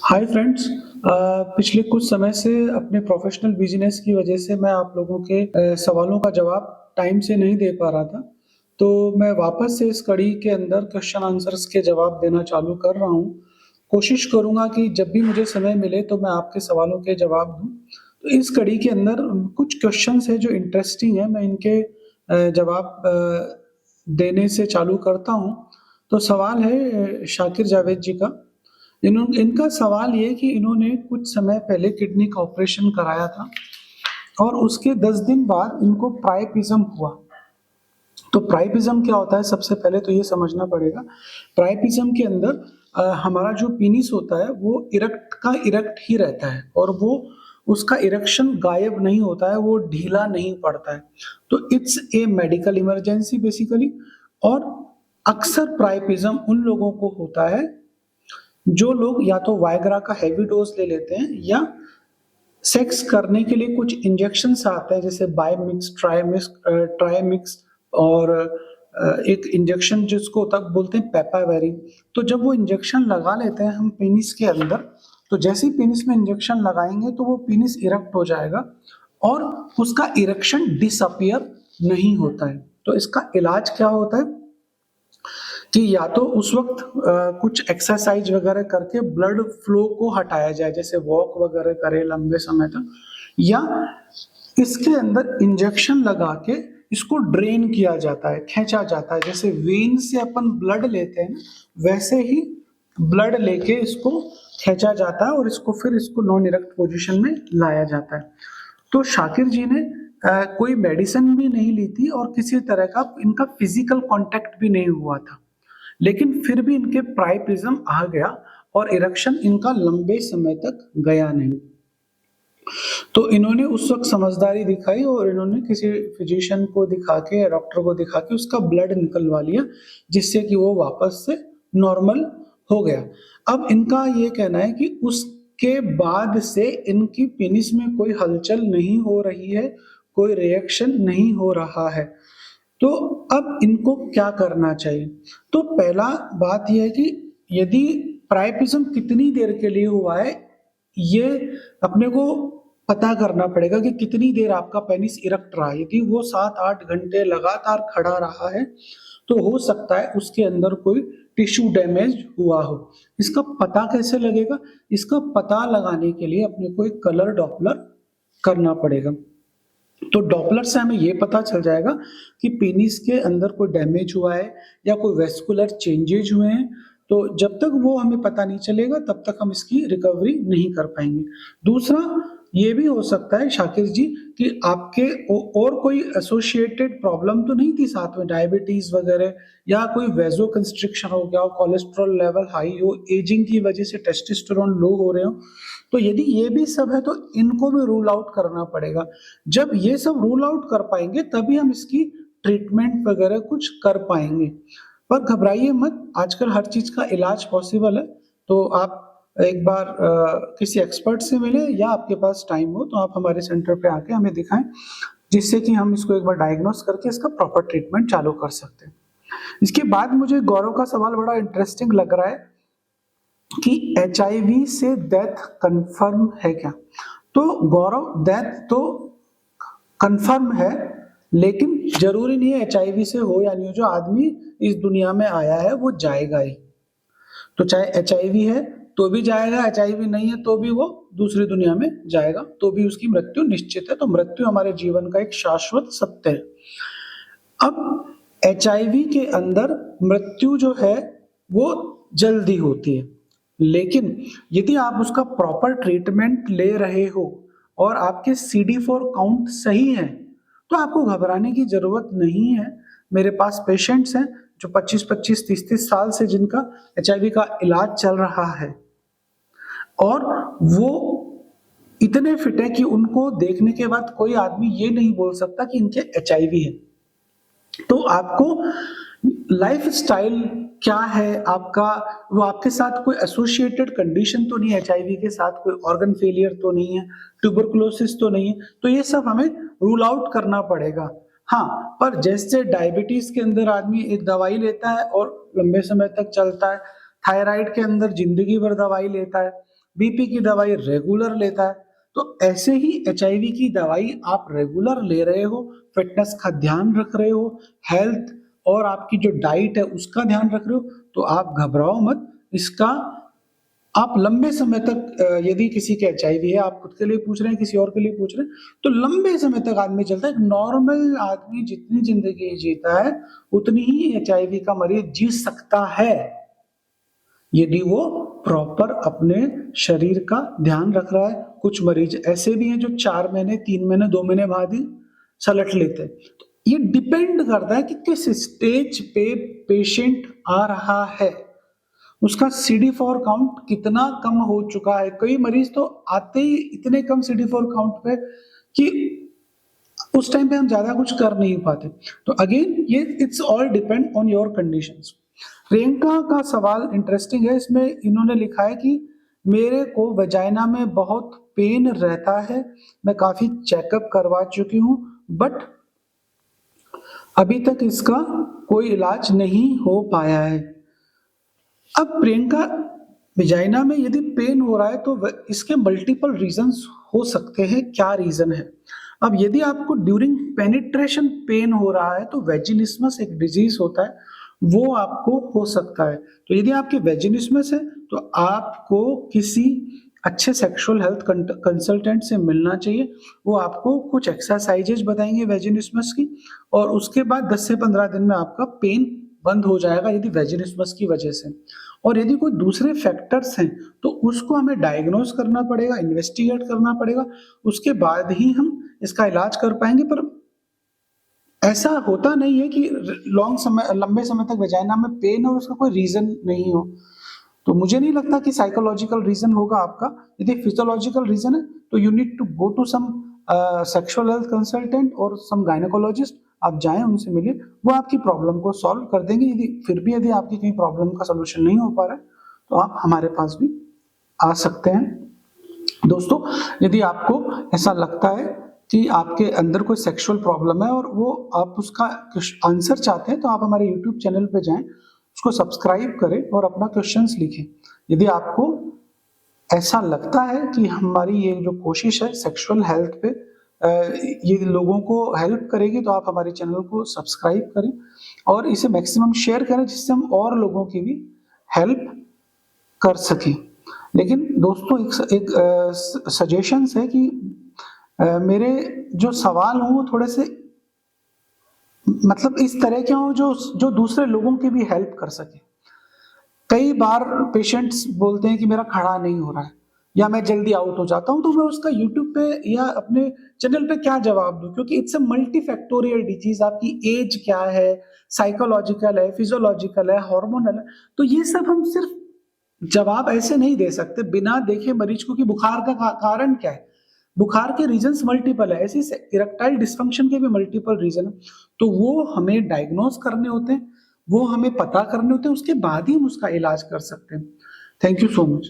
Hi friends. पिछले कुछ समय से अपने प्रोफेशनल बिजनेस की वजह से मैं आप लोगों के सवालों का जवाब टाइम से नहीं दे पा रहा था। तो मैं वापस से इस कड़ी के अंदर क्वेश्चन आंसर्स के जवाब देना चालू कर रहा हूँ। कोशिश करूँगा कि जब भी मुझे समय मिले तो मैं आपके सवालों के जवाब दूँ। तो इस कड़ी के अंदर कुछ क्वेश्चन्स हैं जो इंटरेस्टिंग हैं, मैं इनके जवाब देने से चालू करता हूँ। तो सवाल है शाकिर जावेद जी का। इनका सवाल ये है कि इन्होंने कुछ समय पहले किडनी का ऑपरेशन कराया था और उसके 10 दिन बाद इनको प्राइपिज्म हुआ। तो प्राइपिज्म क्या होता है, सबसे पहले तो ये समझना पड़ेगा। प्राइपिज्म के अंदर हमारा जो पेनिस होता है वो इरेक्ट का इरेक्ट ही रहता है और वो उसका इरेक्शन गायब नहीं होता है, वो ढीला नहीं पड़ता है। तो it's a medical emergency basically. और अक्सर प्राइपिज्म उन लोगों को होता है जो लोग या तो वायग्रा का हैवी डोज ले लेते हैं या सेक्स करने के लिए कुछ इंजेक्शंस आते हैं, जैसे बायमिक्स, ट्राइमिक्स और एक इंजेक्शन जिसको तब बोलते हैं पेपावेरिन। तो जब वो इंजेक्शन लगा लेते हैं हम पेनिस के अंदर, तो जैसे ही पेनिस में इंजेक्शन लगाएंगे तो वो पेनिस इरेक्ट हो जाएगा और उसका इरेक्शन डिसअपियर नहीं होता है। तो इसका इलाज क्या होता है कि या तो उस वक्त कुछ एक्सरसाइज वगैरह करके ब्लड फ्लो को हटाया जाए, जैसे वॉक वगैरह करे लंबे समय तक, या इसके अंदर इंजेक्शन लगा के इसको ड्रेन किया जाता है, खींचा जाता है। जैसे वेन से अपन ब्लड लेते हैं वैसे ही ब्लड लेके इसको खींचा जाता है और इसको नॉन इरेक्ट पोजीशन में लाया जाता है। तो शाकिर जी ने कोई मेडिसिन भी नहीं ली थी और किसी तरह का इनका फिजिकल कांटेक्ट भी नहीं हुआ था, लेकिन फिर भी इनके प्राइपिज्म आ गया और इरेक्शन इनका लंबे समय तक गया नहीं। तो इन्होंने उस वक्त समझदारी दिखाई और इन्होंने किसी फिजिशियन को दिखा के या डॉक्टर को दिखा के उसका ब्लड निकलवा लिया, जिससे कि वो वापस से नॉर्मल हो गया। अब इनका ये कहना है कि उसके बाद से इनकी पेनिस में कोई हलचल नहीं हो रही है, कोई रिएक्शन नहीं हो रहा है। तो अब इनको क्या करना चाहिए? तो पहला बात यह है कि यदि प्राइपिज्म कितनी देर के लिए हुआ है, ये अपने को पता करना पड़ेगा कि कितनी देर आपका पेनिस इरेक्ट रहा है। यदि वो 7-8 घंटे लगातार खड़ा रहा है, तो हो सकता है उसके अंदर कोई टिश्यू डैमेज हुआ हो। इसका पता कैसे लगेगा? इसका पता लगाने के लिए अपने को एक कलर डॉपलर करना पड़ेगा। तो डॉपलर से हमें ये पता चल जाएगा कि पेनिस के अंदर कोई डैमेज हुआ है या कोई वेस्कुलर चेंजेज हुए हैं। तो जब तक वो हमें पता नहीं चलेगा तब तक हम इसकी रिकवरी नहीं कर पाएंगे। दूसरा ये भी हो सकता है शाकिर जी कि आपके और कोई एसोसिएटेड प्रॉब्लम तो नहीं थी साथ में, डायबिटीज वगैरह या कोई वेजो कंस्ट्रिक्शन हो गया हो, कोलेस्ट्रॉल लेवल हाई हो, एजिंग की वजह से टेस्टोस्टेरोन लो हो रहे हो। तो यदि ये भी सब है तो इनको भी रूल आउट करना पड़ेगा। जब ये सब रूल आउट कर पाएंगे तभी हम इसकी ट्रीटमेंट वगैरह कुछ कर पाएंगे। पर घबराइए मत, आजकल हर चीज का इलाज पॉसिबल है। तो आप एक बार किसी एक्सपर्ट से मिले या आपके पास टाइम हो तो आप हमारे सेंटर पे आके हमें दिखाएं, जिससे कि हम इसको एक बार डायग्नोस करके इसका प्रॉपर ट्रीटमेंट चालू कर सकते हैं। इसके बाद मुझे गौरव का सवाल बड़ा इंटरेस्टिंग लग रहा है कि एचआईवी से डेथ कंफर्म है क्या? तो गौरव, डेथ तो कंफर्म है, लेकिन जरूरी नहीं है एचआईवी से हो या नहीं हो। जो आदमी इस दुनिया में आया है वो जाएगा ही। तो चाहे एचआईवी है तो भी जाएगा, एचआईवी नहीं है तो भी वो दूसरी दुनिया में जाएगा, तो भी उसकी मृत्यु निश्चित है। तो मृत्यु हमारे जीवन का एक शाश्वत सत्य है। अब एचआईवी के अंदर मृत्यु जो है वो जल्दी होती है, लेकिन यदि आप उसका प्रॉपर ट्रीटमेंट ले रहे हो और आपके CD4 काउंट सही है तो आपको घबराने की जरूरत नहीं है। मेरे पास पेशेंट्स हैं जो 25-25, 30-30 साल से जिनका एचआईवी का इलाज चल रहा है और वो इतने फिट है कि उनको देखने के बाद कोई आदमी ये नहीं बोल सकता कि इनके एचआईवी है। तो आपको लाइफ स्टाइल क्या है आपका, वो आपके साथ कोई एसोसिएटेड कंडीशन तो नहीं है, एचआईवी के साथ कोई ऑर्गन फेलियर तो नहीं है, ट्यूबरकुलोसिस तो नहीं है, तो ये सब हमें रूल आउट करना पड़ेगा। हाँ, पर जैसे डायबिटीज के अंदर आदमी एक दवाई लेता है और लंबे समय तक चलता है, थायराइड के अंदर जिंदगी भर दवाई लेता है, बीपी की दवाई रेगुलर लेता है। तो ऐसे ही एचआईवी की दवाई आप रेगुलर ले रहे हो, फिटनेस का ध्यान रख रहे हो, हेल्थ और आपकी जो डाइट है उसका ध्यान रख रहे हो, तो आप घबराओ मत। इसका आप लंबे समय तक यदि किसी के एचआईवी है, आप खुद के लिए पूछ रहे हैं, किसी और के लिए पूछ रहे हैं, तो लंबे समय तक आदमी चलता है। एक नॉर्मल आदमी जितनी जिंदगी जीता है, उतनी ही एचआईवी का मरीज जी सकता है, यदि वो प्रॉपर अपने शरीर का ध्यान रख रहा है। कुछ मरीज ऐसे भी हैं जो 4 महीने, 3 महीने, 2 महीने बाद ही सलट लेते हैं। तो ये डिपेंड करता है कि किस स्टेज पे पेशेंट आ रहा है, उसका CD4 काउंट कितना कम हो चुका है। कई मरीज तो आते ही इतने कम CD4 काउंट पे कि उस टाइम पे हम ज्यादा कुछ कर नहीं पाते। तो अगेन ये it's all depend on your conditions. Priyanka का सवाल इंटरेस्टिंग है। इसमें इन्होंने लिखा है कि मेरे को वजाइना में बहुत पेन रहता है, मैं काफी चेकअप करवा चुकी हूँ, बट अभी तक इसका कोई इलाज नहीं हो पाया है। अब प्रियंका, वजाइना में यदि पेन हो रहा है तो इसके मल्टीपल रीजंस हो सकते हैं। क्या रीजन है? अब यदि आपको ड्यूरिंग पेनिट्रेशन पेन हो रहा है तो वेजिनिस्मस एक डिजीज होता है, वो आपको हो सकता है। तो यदि आपके वेजिनिस्मस है तो आपको किसी अच्छे सेक्सुअल हेल्थ कंसल्टेंट से मिलना चाहिए। वो आपको कुछ एक्सरसाइजेज बताएंगे वेजिनिस्मस की, और उसके बाद 10 से 15 दिन में आपका पेन बंद हो जाएगा यदि वेजिनिस्मस की वजह से। और यदि कोई दूसरे फैक्टर्स हैं तो उसको हमें डायग्नोज करना पड़ेगा, इन्वेस्टिगेट करना पड़ेगा, उसके बाद ही हम इसका इलाज कर पाएंगे। पर ऐसा होता नहीं है कि लंबे समय तक वजाइना में पेन और उसका कोई रीजन नहीं हो। तो मुझे नहीं लगता कि साइकोलॉजिकल रीजन होगा आपका। यदि फिजियोलॉजिकल रीजन है तो you need to go to some sexual health consultant और सम गायनेकोलॉजिस्ट। आप जाएं, उनसे मिलिए, वो आपकी प्रॉब्लम को सॉल्व कर देंगे। यदि आपकी कहीं प्रॉब्लम का सोल्यूशन नहीं हो पा रहा है तो आप हमारे पास भी आ सकते हैं। दोस्तों, यदि आपको ऐसा लगता है कि आपके अंदर कोई सेक्सुअल प्रॉब्लम है और वो आप उसका आंसर चाहते हैं, तो आप हमारे यूट्यूब चैनल पे जाएं, उसको सब्सक्राइब करें और अपना क्वेश्चंस लिखें। यदि आपको ऐसा लगता है कि हमारी ये जो कोशिश है सेक्सुअल हेल्थ पे ये लोगों को हेल्प करेगी, तो आप हमारे चैनल को सब्सक्राइब करें और इसे मैक्सिमम शेयर करें, जिससे हम और लोगों की भी हेल्प कर सकें। लेकिन दोस्तों, एक सजेशंस है कि मेरे जो सवाल हों वो थोड़े से मतलब इस तरह के हों जो दूसरे लोगों की भी हेल्प कर सके। कई बार पेशेंट्स बोलते हैं कि मेरा खड़ा नहीं हो रहा है या मैं जल्दी आउट हो जाता हूं, तो मैं उसका यूट्यूब पे या अपने चैनल पे क्या जवाब दूं? क्योंकि इट्स अ मल्टीफैक्टोरियल डिजीज। आपकी एज क्या है, साइकोलॉजिकल है, फिजियोलॉजिकल है, हार्मोनल है, तो ये सब हम सिर्फ जवाब ऐसे नहीं दे सकते बिना देखे मरीज को कि बुखार का कारण क्या है। बुखार के रीजंस मल्टीपल है, ऐसे इरेक्टाइल डिस्फंक्शन के भी मल्टीपल रीजन है। तो वो हमें डायग्नोज करने होते हैं, वो हमें पता करने होते हैं, उसके बाद ही हम उसका इलाज कर सकते हैं। Thank you so much.